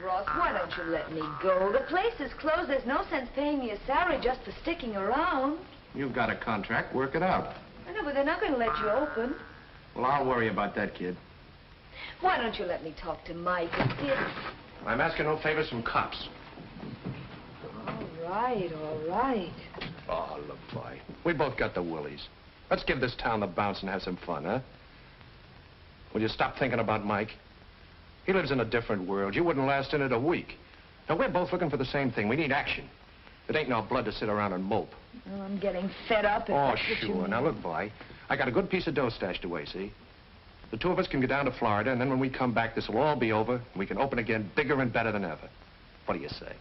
Ross, why don't you let me go? The place is closed. There's no sense paying me a salary just for sticking around. You've got a contract. Work it out. I know, but they're not going to let you open. Well, I'll worry about that, kid. Why don't you let me talk to Mike and see if... I'm asking no favors from cops. All right, all right. Oh, look, boy. We both got the willies. Let's give this town the bounce and have some fun, huh? Will you stop thinking about Mike? He lives in a different world. You wouldn't last in it a week. Now, we're both looking for the same thing. We need action. It ain't no blood to sit around and mope. Well, I'm getting fed up. Oh, sure. Now, look, boy. I got a good piece of dough stashed away, see? The two of us can get down to Florida, and then when we come back, this will all be over, and we can open again bigger and better than ever. What do you say?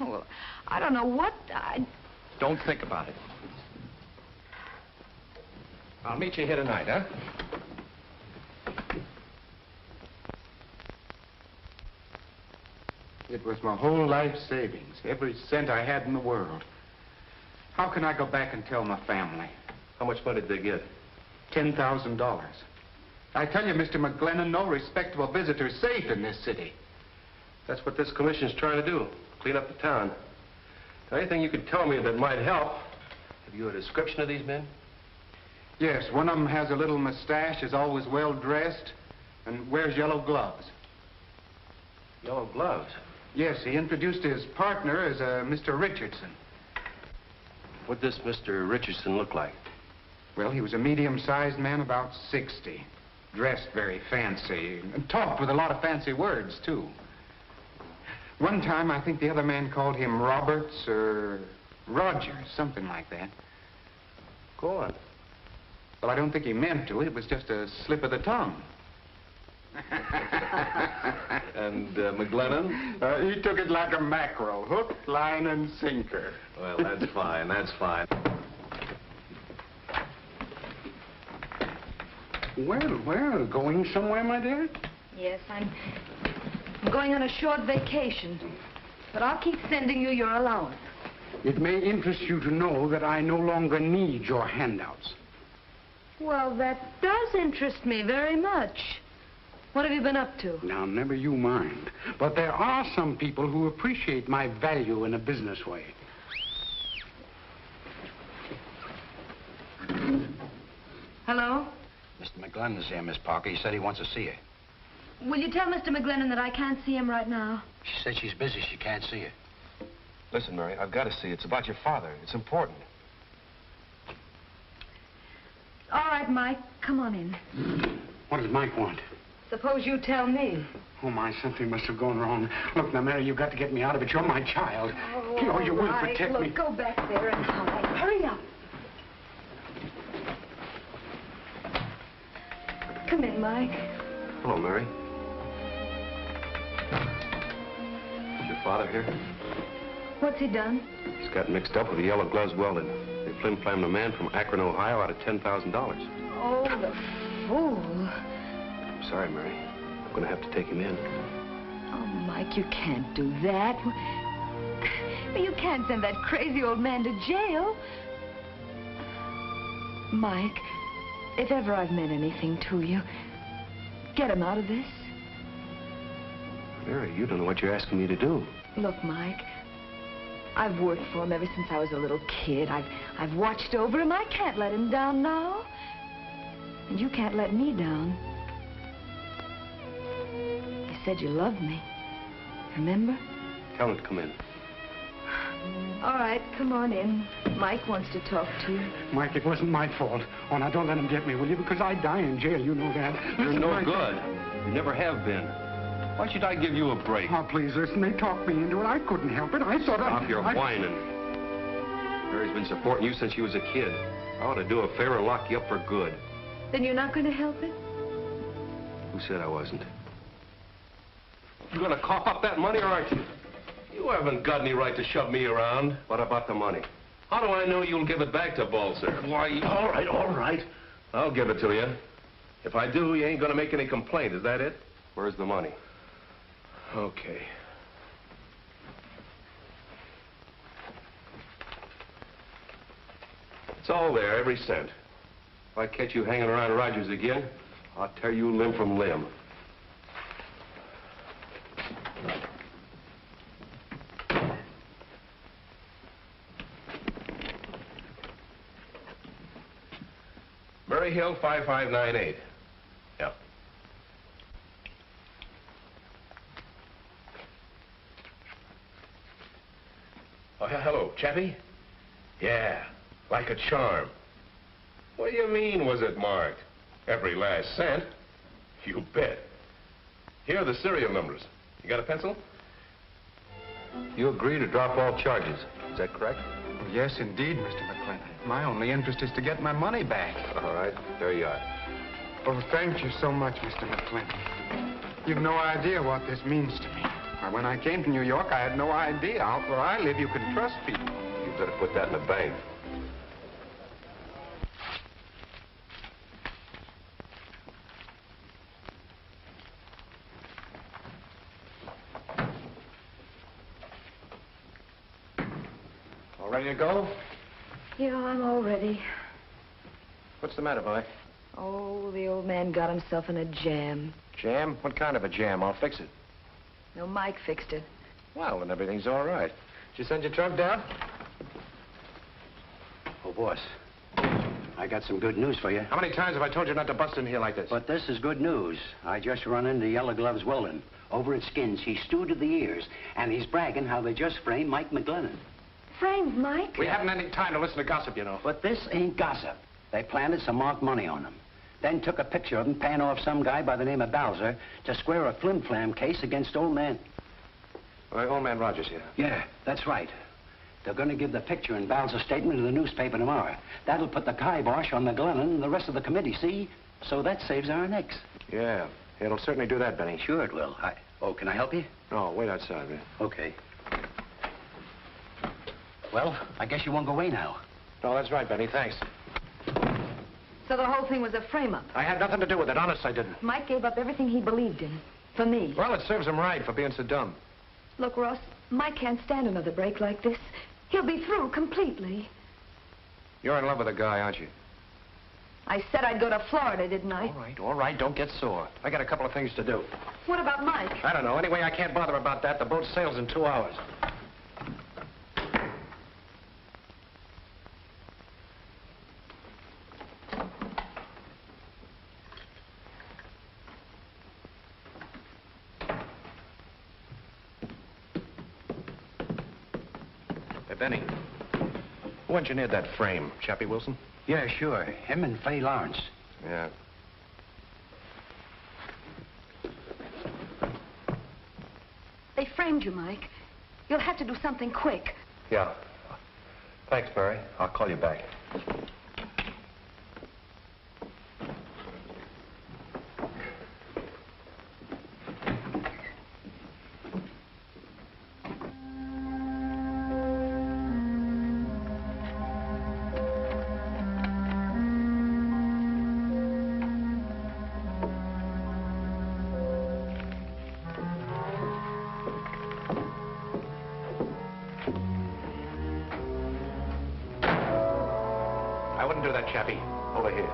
Well, I don't know what Don't think about it. I'll meet you here tonight, huh? It was my whole life savings, every cent I had in the world. How can I go back and tell my family? How much money did they get? $10,000. I tell you, Mr. McGlennon, no respectable visitor is safe in this city. That's what this commission's trying to do, clean up the town. Now, anything you could tell me that might help? Have you a description of these men? Yes, one of them has a little mustache, is always well-dressed, and wears yellow gloves. Yellow gloves? Yes, he introduced his partner as Mr. Richardson. What'd this Mr. Richardson look like? Well, he was a medium-sized man, about 60. Dressed very fancy, and talked with a lot of fancy words, too. One time, I think the other man called him Roberts or Rogers, something like that. Go on. Well, I don't think he meant to. It was just a slip of the tongue. And McGlennon? He took it like a mackerel, hook, line, and sinker. Well, that's fine, that's fine. Well, going somewhere, my dear? Yes, I'm going on a short vacation. But I'll keep sending you your allowance. It may interest you to know that I no longer need your handouts. Well, that does interest me very much. What have you been up to? Now, never you mind. But there are some people who appreciate my value in a business way. Hello? Mr. McGlennon's here, Miss Parker. He said he wants to see you. Will you tell Mr. McGlennon that I can't see him right now? She said she's busy. She can't see you. Listen, Mary, I've got to see. It's about your father. It's important. All right, Mike. Come on in. What does Mike want? Suppose you tell me. Oh, my, something must have gone wrong. Look, now, Mary, you've got to get me out of it. You're my child. Oh, you will protect me. Look, go back there and hide. Hurry up. Come in, Mike. Hello, Mary. Is your father here? What's he done? He's got mixed up with the yellow gloves welded. They flim-flammed a man from Akron, Ohio out of $10,000. Oh, the fool. I'm sorry, Mary. I'm going to have to take him in. Oh, Mike, you can't do that. You can't send that crazy old man to jail. Mike, if ever I've meant anything to you, get him out of this. Mary, you don't know what you're asking me to do. Look, Mike, I've worked for him ever since I was a little kid. I've watched over him. I can't let him down now. And you can't let me down. You said you loved me. Remember? Tell him to come in. All right, come on in. Mike wants to talk to you. Mike, it wasn't my fault. Oh, now, don't let him get me, will you? Because I'd die in jail, you know that. You're Listen, no Mike, good. You never have been. Why should I give you a break? Oh, please, listen, they talked me into it. I couldn't help it. I thought Stop your whining. Mary's been supporting you since she was a kid. I ought to do a favor and lock you up for good. Then you're not going to help it? Who said I wasn't? You gonna cough up that money, or aren't you? You haven't got any right to shove me around. What about the money? How do I know you'll give it back to Balzer? Why, all right. I'll give it to you. If I do, you ain't gonna make any complaint, is that it? Where's the money? Okay. It's all there, every cent. If I catch you hanging around Rogers again, I'll tear you limb from limb. Murray Hill, 5598. Yep. Oh, hello, Chappie? Yeah, like a charm. What do you mean, was it marked? Every last cent? You bet. Here are the serial numbers. You got a pencil? You agree to drop all charges. Is that correct? Yes, indeed, Mr. McClinton. My only interest is to get my money back. All right, there you are. Oh, thank you so much, Mr. McClinton. You've no idea what this means to me. Why, when I came to New York, I had no idea. Out where I live, you can trust people. You better put that in the bank. All ready to go? Yeah, I'm all ready. What's the matter, boy? Oh, the old man got himself in a jam. Jam? What kind of a jam? I'll fix it. No, Mike fixed it. Well, then everything's all right. Did you send your trunk down? Oh, boss, I got some good news for you. How many times have I told you not to bust in here like this? But this is good news. I just run into Yellow Gloves Weldon. Over at Skins, he's stewed to the ears, and he's bragging how they just framed Mike McGlennon. Framed Mike? We haven't any time to listen to gossip, you know. But this ain't gossip. They planted some marked money on him. Then took a picture of him paying off some guy by the name of Balzer to square a flim-flam case against old man. Old man Rogers here. Yeah, that's right. They're going to give the picture and Balzer's statement in the newspaper tomorrow. That'll put the kibosh on McGlennon and the rest of the committee, see? So that saves our necks. Yeah, it'll certainly do that, Benny. Sure it will. Oh, can I help you? No, wait outside, man. Okay. Well, I guess you won't go away now. No, that's right, Benny. Thanks. So the whole thing was a frame-up. I had nothing to do with it. Honest, I didn't. Mike gave up everything he believed in. For me. Well, it serves him right for being so dumb. Look, Ross, Mike can't stand another break like this. He'll be through completely. You're in love with a guy, aren't you? I said I'd go to Florida, didn't I? All right. Don't get sore. I got a couple of things to do. What about Mike? I don't know. Anyway, I can't bother about that. The boat sails in 2 hours. Benny, who engineered that frame? Chappie Wilson? Yeah, sure. Him and Fay Lawrence. Yeah. They framed you, Mike. You'll have to do something quick. Yeah. Thanks, Mary. I'll call you back. Chappie, over here.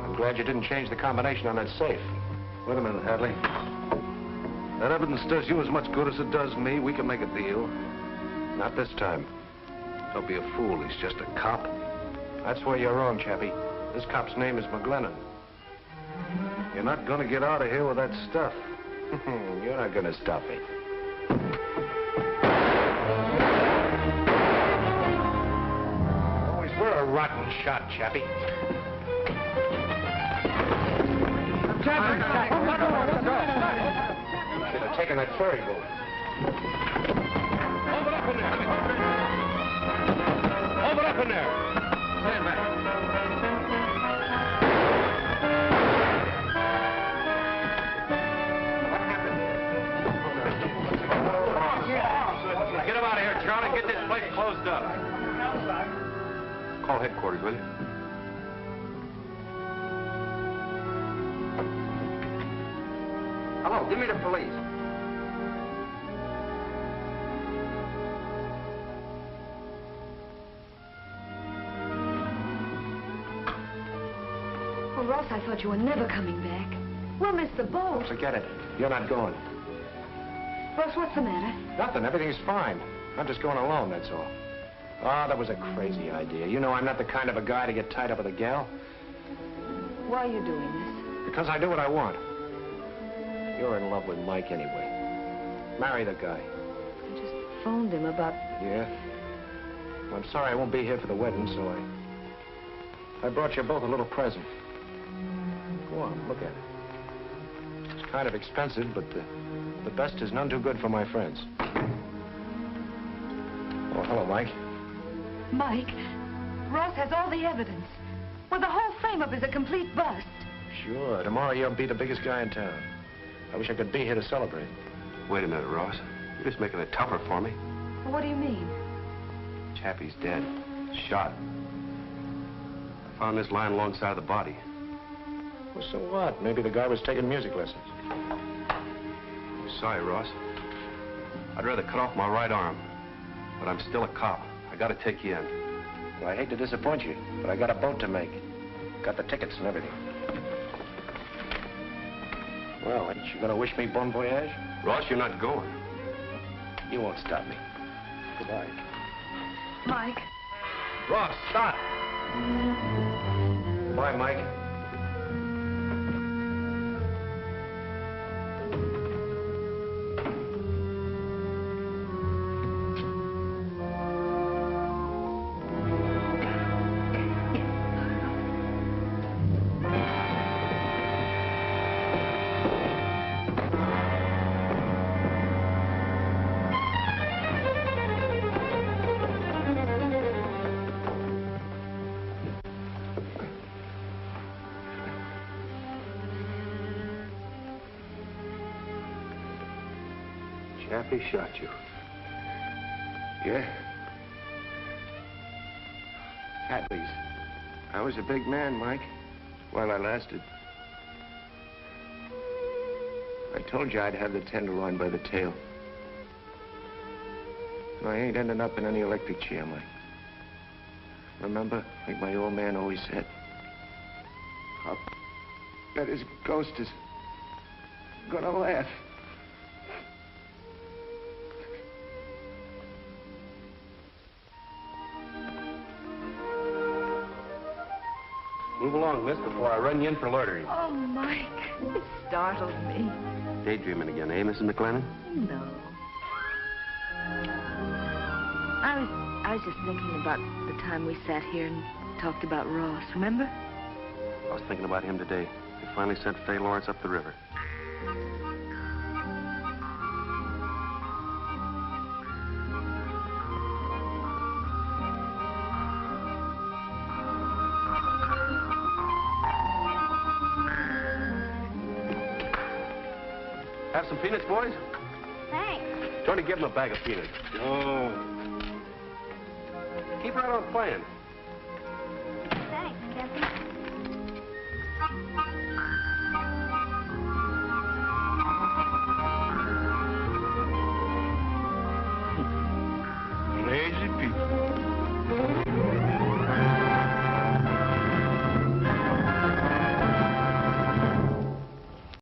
I'm glad you didn't change the combination on that safe. Wait a minute, Hadley. That evidence does you as much good as it does me. We can make a deal. Not this time. Don't be a fool. He's just a cop. That's where you're wrong, Chappie. This cop's name is McGlennon. You're not going to get out of here with that stuff. You're not going to stop me. We're a rotten shot, Chappie. Should have taken that ferry boat. Hold it up in there. Hold it up in there. Stand back. What happened? place closed up. Call headquarters, will you? Hello, give me the police. Oh, Ross, I thought you were never coming back. We'll miss the boat. Forget it. You're not going. Ross, what's the matter? Nothing. Everything's fine. I'm just going alone, that's all. Oh, that was a crazy idea. You know I'm not the kind of a guy to get tied up with a gal. Why are you doing this? Because I do what I want. You're in love with Mike anyway. Marry the guy. I just phoned him about... Yeah? Well, I'm sorry I won't be here for the wedding, so I brought you both a little present. Go on, look at it. It's kind of expensive, but the best is none too good for my friends. Oh, hello, Mike. Mike, Ross has all the evidence. Well, the whole frame-up is a complete bust. Sure. Tomorrow you'll be the biggest guy in town. I wish I could be here to celebrate. Wait a minute, Ross. You're just making it tougher for me. Well, what do you mean? Chappie's dead. Shot. I found this lying alongside the body. Well, so what? Maybe the guy was taking music lessons. I'm sorry, Ross. I'd rather cut off my right arm. But I'm still a cop. I gotta take you in. Well, I hate to disappoint you, but I got a boat to make. Got the tickets and everything. Well, ain't you gonna wish me bon voyage? Ross, you're not going. You won't stop me. Goodbye. Mike. Ross, stop! Goodbye, Mike. Chappie shot you. Yeah? At least. I was a big man, Mike, while I lasted. I told you I'd have the tenderloin by the tail. And I ain't ending up in any electric chair, Mike. Remember, like my old man always said, I'll bet his ghost is gonna laugh. Move along, miss, before I run you in for loitering. Oh, Mike, it startled me. Daydreaming again, eh, Mrs. McLennan? No. I was just thinking about the time we sat here and talked about Ross, remember? I was thinking about him today. They finally sent Fay Lawrence up the river. Have some peanuts, boys? Thanks. Tony, give him a bag of peanuts. Oh. Keep right on playing. Thanks, Captain. Lazy people.